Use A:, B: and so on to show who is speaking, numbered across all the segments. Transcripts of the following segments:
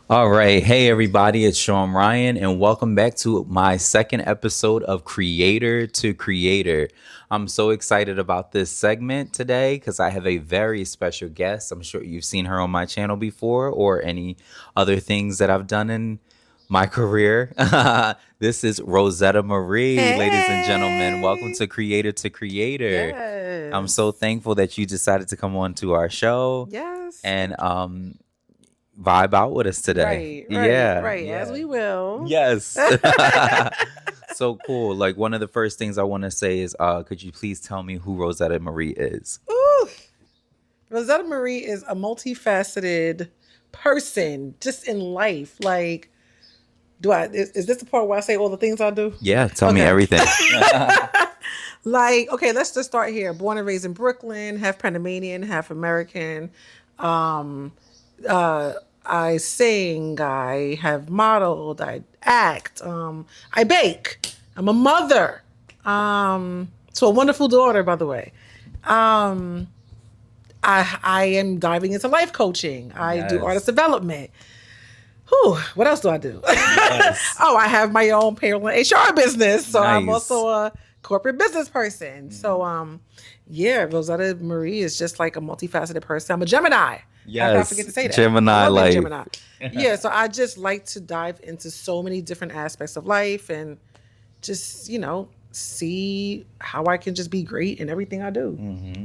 A: All right. Hey, everybody. It's Sean Ryan, and welcome back to my second episode of Creator to Creator. I'm so excited about this segment today because I have a very special guest. I'm sure you've seen her on my channel before or any other things that I've done in my career. This is Rozetta Marie, ladies and gentlemen. Welcome
B: Hey.
A: to Creator to Creator. I'm so
B: Yes.
A: thankful that you decided to come on to our show
B: Yes.
A: and vibe out with us today. Yeah,
B: Right. As
A: yeah.
B: we will.
A: Yes. So cool. Like one of the first things I want to say is could you please tell me who Rozetta Marie is?
B: Ooh. Rozetta Marie is a multifaceted person just in life. Like, is this the part where I say all the things I do?
A: Yeah, tell me
B: Okay.
A: everything.
B: Like, okay, let's just start here. Born and raised in Brooklyn, half Panamanian, half American. Um, uh, I sing, I have modeled, I act, I bake. I'm a mother. So a wonderful daughter, by the way. Um, I am diving into life coaching. I do
A: Yes.
B: artist development. Whew, what else do I do?
A: Yes.
B: Oh, I have my own payroll and HR business. So I'm
A: Nice.
B: also a corporate business person. So yeah, Rozetta Marie is just like a multifaceted person. I'm a Gemini. How could I
A: Yes.
B: forget to say that?
A: Gemini
B: I love being
A: life.
B: Gemini. Yeah, so I just like to dive into so many different aspects of life and just, see how I can just be great in everything I do.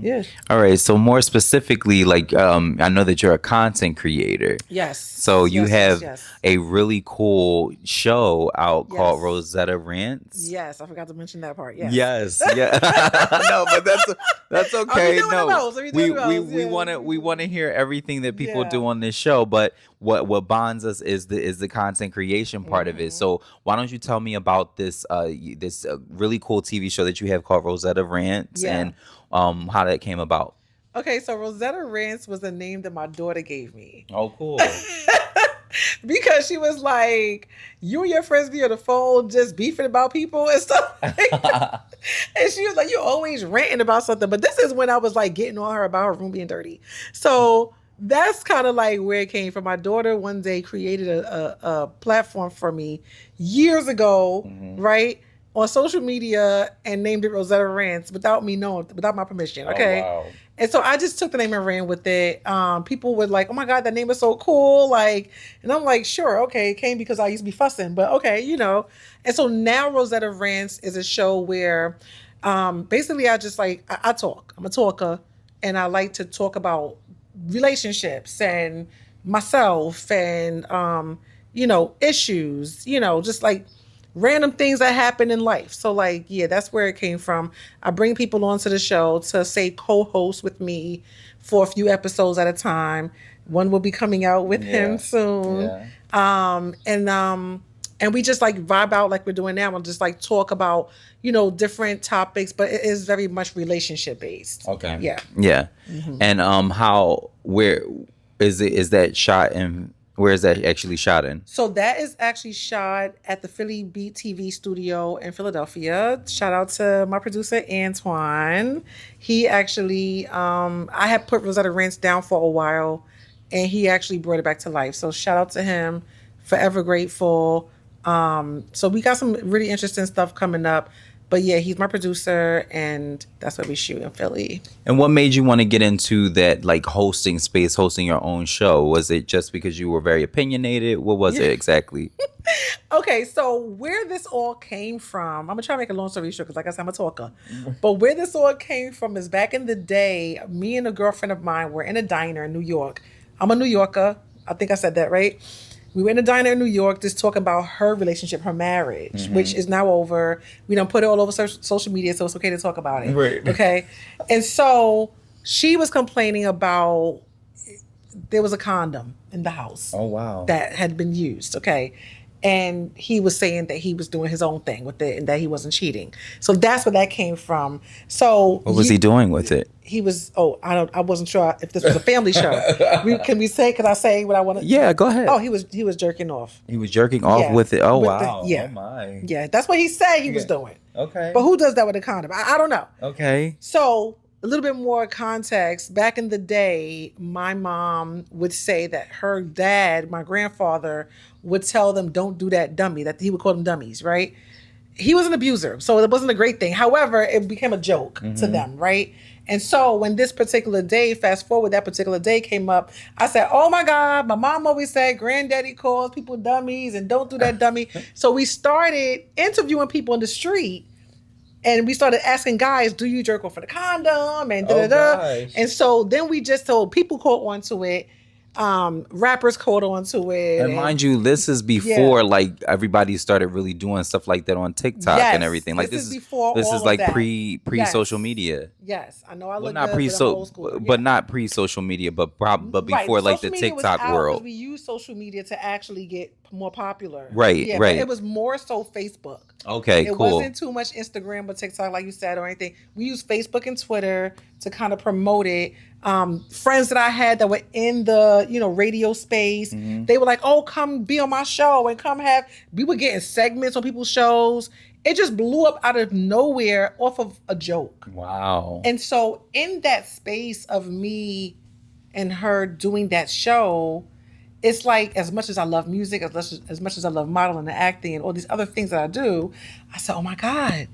B: Yeah.
A: All right. So more specifically, like I know that you're a content creator.
B: Yes.
A: So you have
B: yes.
A: a really cool show out called
B: Yes.
A: Rosetta Rants.
B: Yes, I forgot to mention that part. Yes.
A: Yes, yeah. No, but that's okay.
B: doing
A: No,
B: those? Are we
A: we
B: doing
A: we
B: those?
A: we
B: Yeah.
A: want to we want to hear everything that people
B: Yeah.
A: do on this show. But what bonds us is the content creation part of it. So why don't you tell me about this really cool TV show that you have called Rosetta Rants
B: Yeah.
A: and how that came about?
B: Okay, so Rozetta Rants was a name that my daughter gave me.
A: Oh, cool.
B: Because she was like, you and your friends be on the phone just beefing about people and stuff like that. And she was like, you're always ranting about something. But this is when I was like getting on her about her room being dirty. So that's kind of like where it came from. My daughter one day created a platform for me years ago, right? On social media and named it Rozetta Rants without me knowing, without my permission. Okay.
A: Oh, wow.
B: And so I just took the name and ran with it. People were like, oh my God, that name is so cool. Like, and I'm like, sure, okay. It came because I used to be fussing, but okay, And so now Rozetta Rants is a show where basically I just like, I talk. I'm a talker and I like to talk about relationships and myself and, issues, just like random things that happen in life. So like, yeah, that's where it came from. I bring people onto the show to say co-host with me for a few episodes at a time. One will be coming out with him soon.
A: Yeah.
B: And we just like vibe out like we're doing now and just like talk about, different topics, but it is very much relationship based.
A: Okay.
B: Yeah.
A: Yeah. And where is that shot in? Where is that actually shot in?
B: So that is actually shot at the Philly Beat TV studio in Philadelphia. Shout out to my producer, Antoine. He actually, I had put Rozetta Rants down for a while and he actually brought it back to life. So shout out to him. Forever grateful. So we got some really interesting stuff coming up. But yeah, he's my producer, and that's what we shoot in Philly.
A: And what made you want to get into that, like hosting space, hosting your own show? Was it just because you were very opinionated? What was it exactly?
B: Okay, so where this all came from, I'm gonna try to make a long story short because, like I said, I'm a talker. But where this all came from is back in the day, me and a girlfriend of mine were in a diner in New York. I'm a New Yorker. I think I said that right. We were in a diner in New York just talking about her relationship, her marriage, which is now over. We don't put it all over social media, so it's okay to talk about it.
A: Right.
B: Okay. And so she was complaining about there was a condom in the house.
A: Oh, wow.
B: That had been used. Okay. And he was saying that he was doing his own thing with it and that he wasn't cheating. So that's where that came from. So
A: What was he doing with it?
B: He was. I wasn't sure if this was a family show. Can we say? Can I say what I want to?
A: Yeah, go ahead.
B: Oh, he was jerking off.
A: He was jerking off
B: Yeah,
A: with it. Oh,
B: with
A: wow.
B: yeah.
A: Oh, my.
B: Yeah, that's what he said he was doing.
A: Okay.
B: But who does that with a condom? I don't know.
A: Okay.
B: So a little bit more context. Back in the day, my mom would say that her dad, my grandfather, would tell them, don't do that dummy, that he would call them dummies, right? He was an abuser, so it wasn't a great thing. However, it became a joke to them, right? And so when this particular day, fast forward, that particular day came up, I said, oh my God, my mom always said granddaddy calls people dummies and don't do that dummy. So we started interviewing people in the street. And we started asking guys, do you jerk off for the condom? And da-da-da. And so then we just told people caught onto it. Rappers caught onto it.
A: And mind you, this is before like everybody started really doing stuff like that on TikTok and everything. Like this is before this is like pre social media.
B: Yes, I know. I look
A: not
B: good,
A: but not pre social media, but before like the TikTok world.
B: We used social media to actually get more popular.
A: Right,
B: yeah,
A: right.
B: But it was more so Facebook.
A: Okay,
B: it
A: cool.
B: It wasn't too much Instagram or TikTok, like you said, or anything. We used Facebook and Twitter to kind of promote it. Friends that I had that were in the, radio space, they were like, oh, come be on my show and we were getting segments on people's shows. It just blew up out of nowhere off of a joke.
A: Wow.
B: And so in that space of me and her doing that show, it's like, as much as I love music, as much as I love modeling and acting and all these other things that I do, I said, oh my God,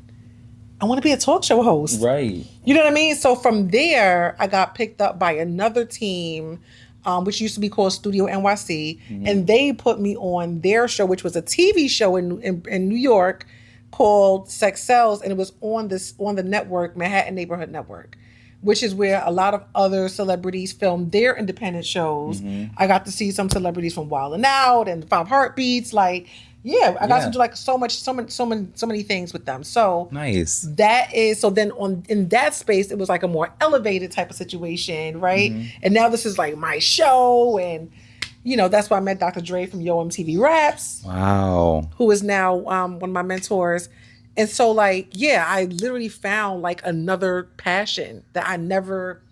B: I want to be a talk show host.
A: Right.
B: You know what I mean? So from there, I got picked up by another team, which used to be called Studio NYC. And they put me on their show, which was a TV show in New York called Sex Sells. And it was on the network, Manhattan Neighborhood Network, which is where a lot of other celebrities filmed their independent shows. I got to see some celebrities from Wild 'N Out and Five Heartbeats. Like, I got to do like so many things with them. So
A: nice.
B: That is, so then in that space, it was like a more elevated type of situation, right? And now this is like my show, and that's why I met Dr. Dre from Yo MTV Raps.
A: Wow.
B: Who is now one of my mentors. And so, like, I literally found like another passion that I never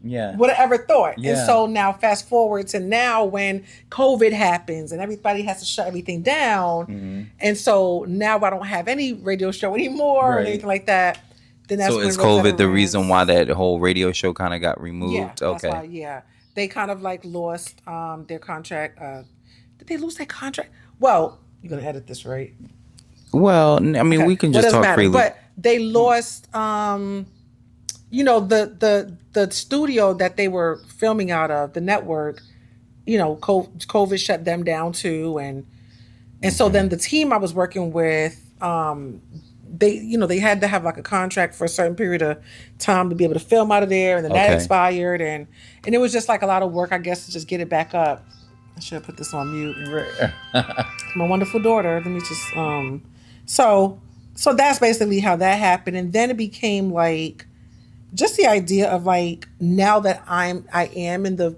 B: would have ever thought. And so now fast forward to now when COVID happens and everybody has to shut everything down. And so now I don't have any radio show anymore or anything like that. Then that's
A: so is COVID the reason why that whole radio show kind of got removed?
B: Yeah, that's why, they kind of like lost their contract. Did they lose their contract? Well, you're going to edit this, right?
A: Well, I mean, we can just talk freely.
B: But they lost, the studio that they were filming out of, the network, COVID shut them down too. And so then the team I was working with, they had to have like a contract for a certain period of time to be able to film out of there. And then that expired. And it was just like a lot of work, I guess, to just get it back up. I should have put this on mute. My wonderful daughter. Let me just, so that's basically how that happened. And then it became like just the idea of like, now that I am in the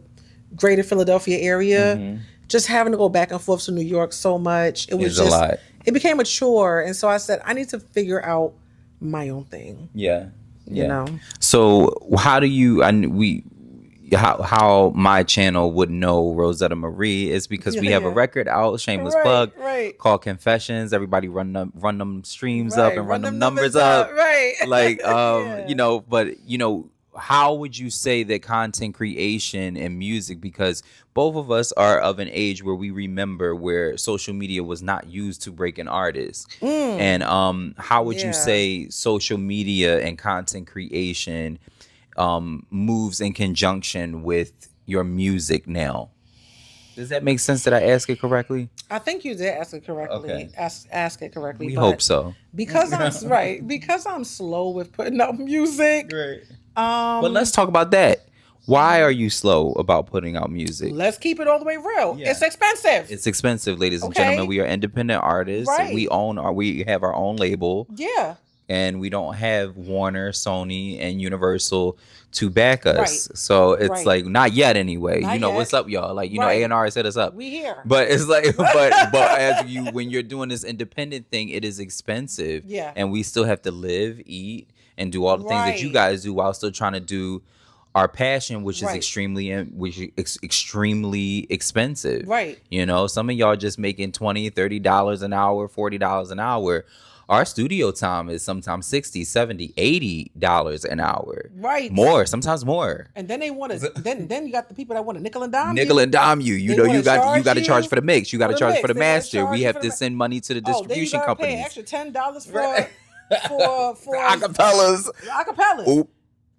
B: greater Philadelphia area, just having to go back and forth to New York so much. It was just a lot. It became a chore. And so I said, I need to figure out my own thing.
A: Yeah.
B: You know?
A: So how do you, how my channel would know Rozetta Marie is because we have a record out, shameless plug, called Confessions. Everybody run them streams up and run them numbers up. Like, but how would you say that content creation and music, because both of us are of an age where we remember where social media was not used to break an artist. And how would you say social media and content creation moves in conjunction with your music now? Does that make sense? Did I ask it correctly?
B: I think you did ask it correctly.
A: Okay.
B: Ask it correctly.
A: We hope so.
B: Because I'm slow with putting out music.
A: Right. But let's talk about that. Why are you slow about putting out music?
B: Let's keep it all the way real. Yeah. It's expensive.
A: It's expensive, ladies and gentlemen. We are independent artists.
B: Right.
A: We have our own label.
B: Yeah.
A: And we don't have Warner, Sony, and Universal to back us. So it's like, not yet anyway. Not yet. What's up, y'all? Like, A&R set us up.
B: We here.
A: But it's like, but when you're doing this independent thing, it is expensive.
B: Yeah.
A: And we still have to live, eat, and do all the things that you guys do while still trying to do our passion, which is extremely expensive.
B: Right.
A: Some of y'all just making $20, $30 an hour, $40 an hour. our studio time is sometimes 60, 70, $80 an hour.
B: Right.
A: More, sometimes more.
B: And then they want to. Then you got the people that want to nickel and dime
A: Nickel
B: you.
A: and dime you. You
B: They
A: know,
B: wanna
A: you got
B: charge
A: to charge
B: you
A: for the mix. You got to
B: the
A: charge
B: mix.
A: for the
B: They wanna
A: master.
B: charge
A: We
B: you
A: have
B: for
A: to
B: the
A: send money to the
B: Oh, then you
A: distribution
B: gotta pay an
A: companies.
B: extra $10
A: Right.
B: for
A: Acapellas.
B: acapellas.
A: Oop.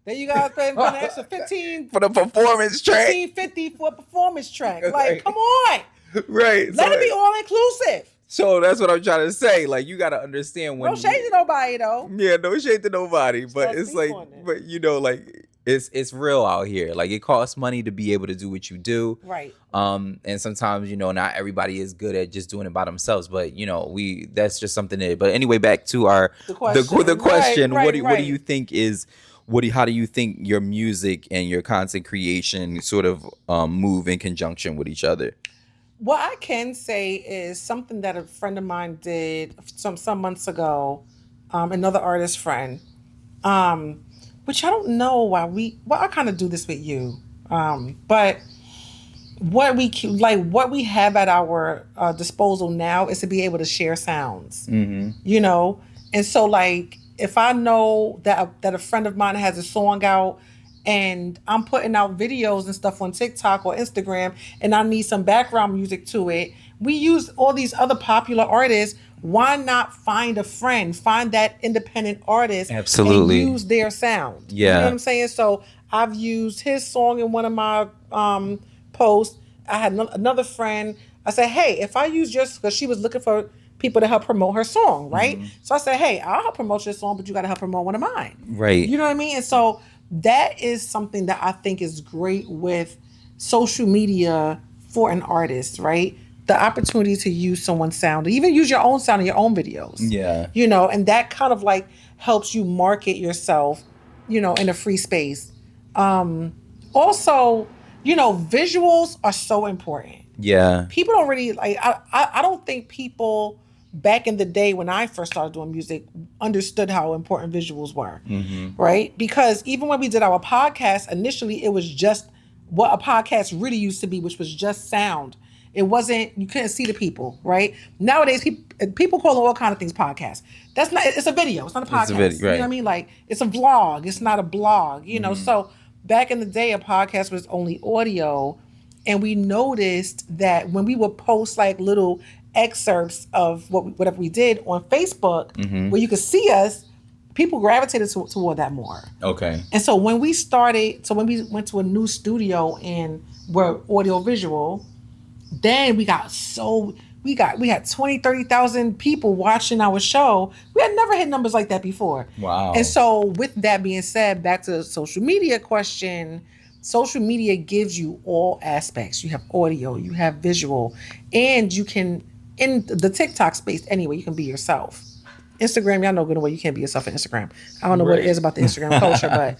B: Then you guys pay an extra 15
A: For the performance track.
B: 15.50 for a performance track. Like,
A: Right.
B: come on.
A: Right.
B: Let it be all inclusive.
A: So that's what I'm trying to say. Like, you got to understand when.
B: No shade to nobody though.
A: Yeah, no shade to nobody. But
B: Don't
A: it's
B: speak
A: like,
B: on it.
A: but you know, like it's real out here. Like, it costs money to be able to do what you do.
B: Right.
A: And sometimes, you know, not everybody is good at just doing it by themselves. But you know, that's just something that. But anyway, back to the question.
B: Right,
A: What do you think is how do you think your music and your content creation sort of move in conjunction with each other?
B: What I can say is something that a friend of mine did some months ago, another artist friend, which I don't know why I kind of do this with you, but what we have at our disposal now is to be able to share sounds, you know, and so like if I know that a friend of mine has a song out and I'm putting out videos and stuff on TikTok or Instagram and I need some background music to it, we use all these other popular artists. Why not find a friend, find that independent artist,
A: Absolutely,
B: and use their sound?
A: Yeah.
B: You know what I'm saying? So I've used his song in one of my posts. I had another friend. I said, hey, if I use yours, because she was looking for people to help promote her song, right? So I said, hey, I'll help promote your song, but you got to help promote one of mine.
A: Right.
B: You know what I mean? And so that is something that I think is great with social media for an artist, right? The opportunity to use someone's sound, even use your own sound in your own videos.
A: Yeah.
B: You know, and that kind of like helps you market yourself, you know, in a free space. Also, you know, visuals are so important.
A: Yeah.
B: People don't really like, I don't think people back in the day when I first started doing music understood how important visuals were, right? Because even when we did our podcast, initially it was just what a podcast really used to be, which was just sound. It wasn't, you couldn't see the people, right? Nowadays, people call all kind of things podcasts. That's not, it's a video. It's not a podcast.
A: It's a video, right.
B: You know what I mean? Like, it's a vlog. It's not a blog, you know? So back in the day, a podcast was only audio. And we noticed that when we would post like little excerpts of whatever we did on Facebook, where you could see us, people gravitated toward that more. Okay. And so when we went to a new studio and were audio visual, then we had 20, 30,000 people watching our show. We had never hit numbers like that before. Wow. And so with that being said, back to the social media question, social media gives you all aspects. You have audio, you have visual, and you can, in the TikTok space anyway, you can be yourself. Instagram, y'all know good and well you can't be yourself on Instagram. I don't know what it is about the Instagram culture, but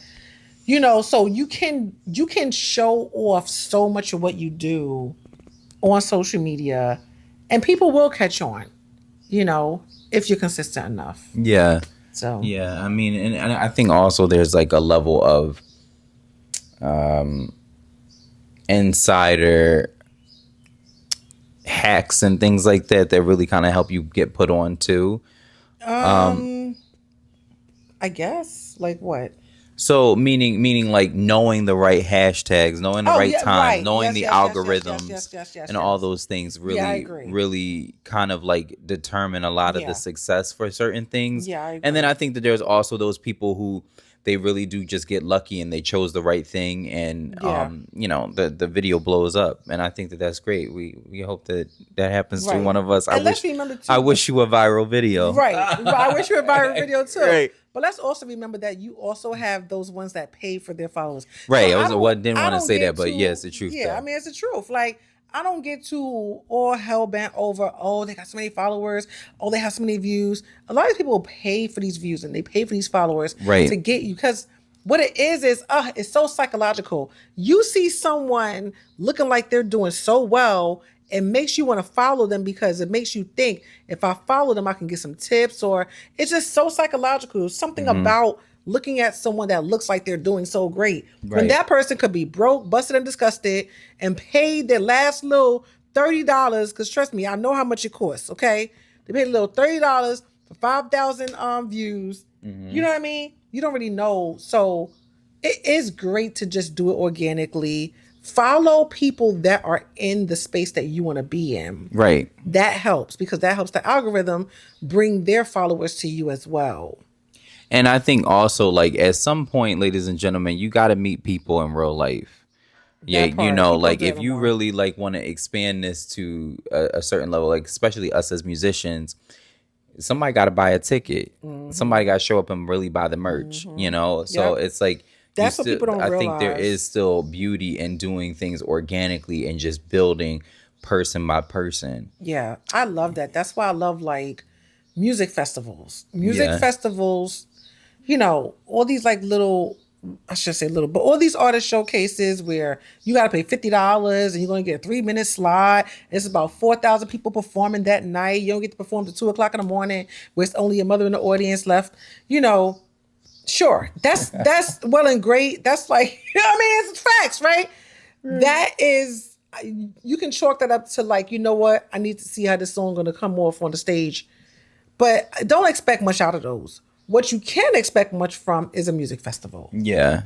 B: you know, so you can show off so much of what you do on social media, and people will catch on, you know, if you're consistent enough.
A: Yeah.
B: So
A: yeah, I mean, and I think also there's like a level of insider hacks and things like that really kind of help you get put on too.
B: I guess, like what?
A: So meaning like knowing the right hashtags, knowing the right time, knowing the algorithms, and all those things really kind of like determine a lot of the success for certain things. Yeah, I agree. And then I think that there's also those people who they really do just get lucky and they chose the right thing, and you know, the video blows up, and I think that that's great. We hope that happens to one of us. I wish you a viral video.
B: Right. I wish you a viral video too. Right. But let's also remember that you also have those ones that pay for their followers.
A: Right. So I didn't want to say that, but yeah, it's the truth.
B: Yeah, though. I mean, it's the truth. Like, I don't get too all hell bent over, oh, they got so many followers, oh, they have so many views. A lot of people pay for these views and they pay for these followers to get you, because what it is it's so psychological. You see someone looking like they're doing so well, it makes you want to follow them because it makes you think, if I follow them, I can get some tips, or it's just so psychological. Something about looking at someone that looks like they're doing so great. Right. When that person could be broke, busted and disgusted, and paid their last little $30, because trust me, I know how much it costs, okay? They paid a little $30 for 5,000 views. You know what I mean? You don't really know. So it is great to just do it organically. Follow people that are in the space that you want to be in.
A: Right.
B: That helps because that helps the algorithm bring their followers to you as well.
A: And I think also, like, at some point, ladies and gentlemen, you got to meet people in real life. Yeah,
B: That part. People
A: like
B: do it
A: if you
B: more.
A: really like want to expand this to a certain level, like especially us as musicians, somebody got to buy a ticket. Somebody got to show up and really buy the merch, So
B: Yep.
A: it's like you
B: That's what
A: still,
B: people don't
A: I think there
B: realize.
A: is still beauty in doing things organically and just building person by person.
B: Yeah, I love that. That's why I love like music festivals. Music
A: Yeah.
B: festivals, all these like little, I should say little, but all these artist showcases where you got to pay $50 and you're going to get a 3-minute slot. It's about 4,000 people performing that night. You don't get to perform till 2 o'clock in the morning where it's only your mother in the audience left. Sure, that's well and great. That's like, I mean, it's facts, right? That is, you can chalk that up to like, you know what? I need to see how this song going to come off on the stage. But don't expect much out of those. What you can expect much from is a music festival.
A: Yeah.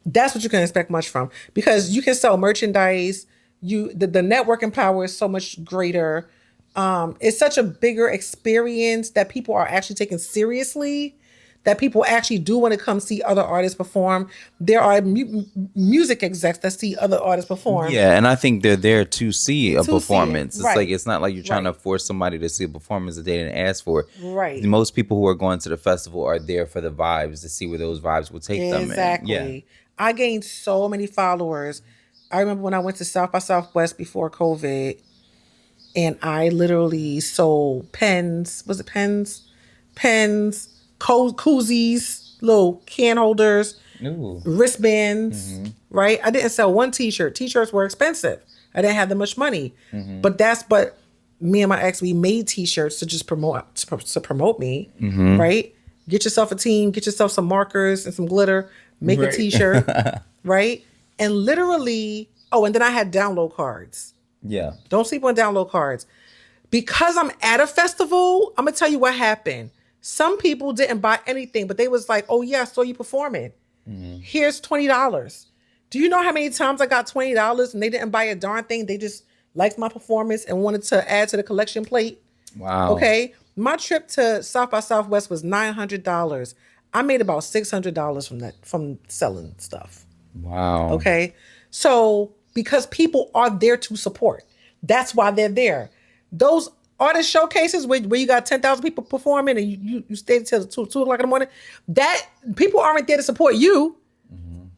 B: That's what you can expect much from because you can sell merchandise. The networking power is so much greater. It's such a bigger experience that people are actually taking seriously. That people actually do want to come see other artists perform. There are music execs that see other artists perform.
A: Yeah, and I think they're there to see a
B: To see it,
A: performance. It's
B: right.
A: like it's not like you're trying to
B: Right.
A: force somebody to see a performance that they didn't ask for.
B: Right.
A: Most people who are going to the festival are there for the vibes to see where those vibes will take them.
B: Exactly.
A: And yeah.
B: I gained so many followers. I remember when I went to South by Southwest before COVID, and I literally sold pens. Was it pens? Pens, koozies, little can holders,
A: Ooh.
B: wristbands, right? I didn't sell one t-shirt. T-shirts were expensive. I didn't have that much money. But me and my ex, we made t-shirts to just promote me, right? Get yourself a team, get yourself some markers and some glitter, make a
A: Right.
B: t-shirt, right? And literally, and then I had download cards.
A: Yeah.
B: Don't sleep on download cards. Because I'm at a festival, I'm gonna tell you what happened. Some people didn't buy anything, but they was like, "Oh yeah, I saw you performing. Here's $20." Do you know how many times I got $20 and they didn't buy a darn thing? They just liked my performance and wanted to add to the collection plate.
A: Wow.
B: Okay, my trip to South by Southwest was $900. I made about $600 from selling stuff.
A: Wow.
B: Okay. So because people are there to support, that's why they're there. Those artist showcases where you got 10,000 people performing and you stay till 2 o'clock in the morning, that people aren't there to support you.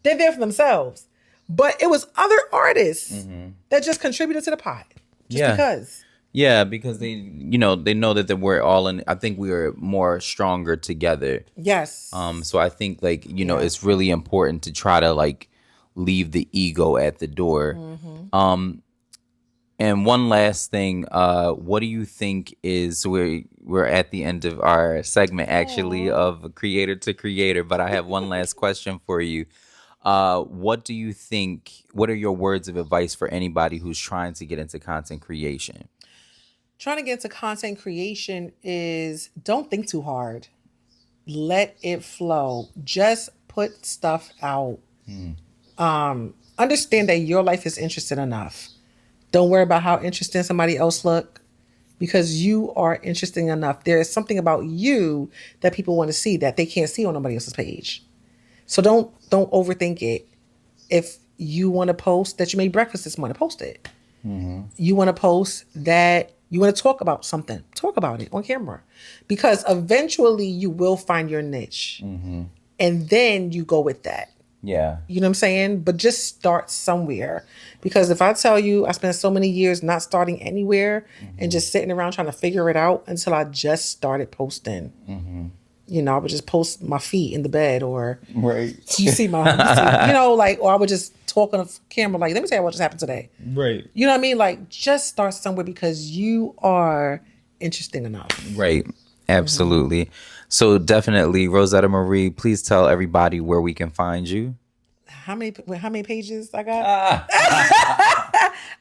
B: They're there for themselves. But it was other artists that just contributed to the pot. Just because.
A: Yeah, because they know that we're all in. I think we are more stronger together.
B: Yes.
A: So I think like it's really important to try to like leave the ego at the door. And one last thing, what do you think is we're at the end of our segment actually of Creator to Creator, but I have one last question for you. What do you think, what are your words of advice for anybody who's trying to get into content creation?
B: Trying to get into content creation is don't think too hard. Let it flow. Just put stuff out. Understand that your life is interesting enough. Don't worry about how interesting somebody else look because you are interesting enough. There is something about you that people want to see that they can't see on nobody else's page. So don't overthink it. If you want to post that you made breakfast this morning, post it. You want to post that you want to talk about something, talk about it on camera. Because eventually you will find your niche. And then you go with that.
A: Yeah.
B: You know what I'm saying? But just start somewhere. Because if I tell you I spent so many years not starting anywhere and just sitting around trying to figure it out until I just started posting. I would just post my feet in the bed or
A: Right.
B: you see or I would just talk on the camera like, let me tell you what just happened today.
A: Right.
B: You know what I mean? Like just start somewhere because you are interesting enough.
A: Right. Absolutely. So definitely, Rozetta Marie, please tell everybody where we can find you.
B: How many pages I got?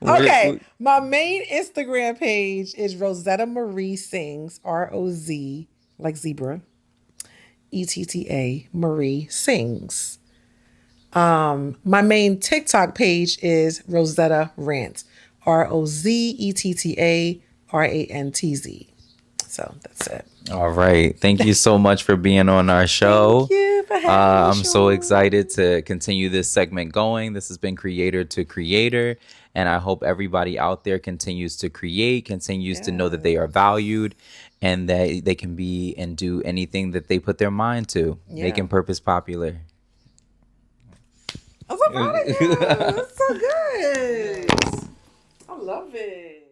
B: Okay. My main Instagram page is Rozetta Marie Sings, ROZETTA like zebra. ETTA Marie sings. My main TikTok page is Rozetta Rant. ROZETTA RANTZ. So that's it.
A: All right. Thank you so much for being on our show.
B: Thank you for having me.
A: I'm so
B: Sean.
A: excited to continue this segment going. This has been Creator to Creator. And I hope everybody out there continues to create, continues to know that they are valued, and that they can be and do anything that they put their mind to, making purpose popular.
B: I'm so proud of you. That's so good. I love it.